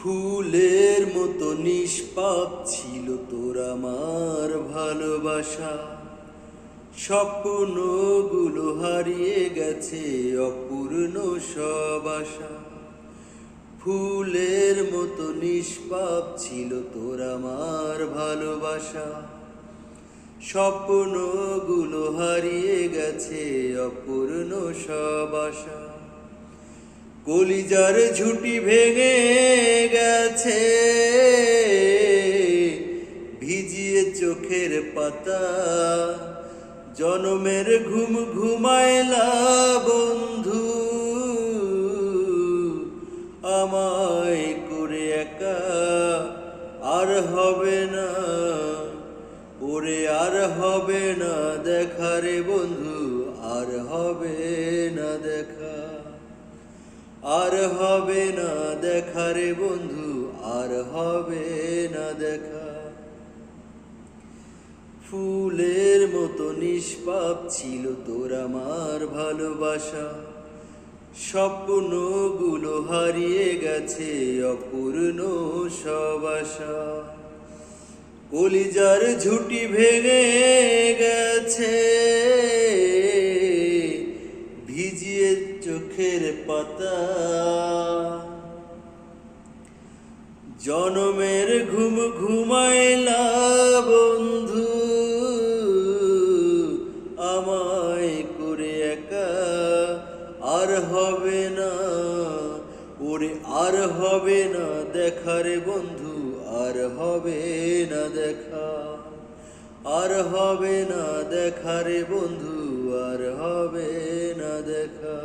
ফুলের মতো নিষ্পাপ ছিল তোর আমার ভালোবাসা, স্বপ্নগুলো হারিয়ে গেছে অপূর্ণ সব আশা। ফুলের মতো নিষ্পাপ ছিল তোর আমার ভালোবাসা, স্বপ্নগুলো হারিয়ে গেছে অপূর্ণ সব আশা। কলিজার ঝুঁটি ভেঙে গেছে ভিজিয়ে চোখের পাতা, জনমের ঘুম ঘুমাইলা বন্ধু আমায় করে একা। আর হবে না ওরে, আর হবে না দেখা রে বন্ধু, আর হবে না দেখা, আর হবে না দেখা রে বন্ধু, আর হবে না দেখা। ফুলের মতো নিষ্পাপ ছিল তোর আমার ভালোবাসা, স্বপ্নগুলো হারিয়ে গেছে অপূর্ণ সব আশা। কলিজার ঝুঁটি ভেঙে গেছে ভিজিয়ে চোখের পাতা, জনমের ঘুম ঘুমাইলা বন্ধু আমায় করে একা। আর হবে না ওরে, আর হবে না দেখা রে বন্ধু, আর হবে না দেখা, আর হবে না দেখা রে বন্ধু, আর হবে না দেখা।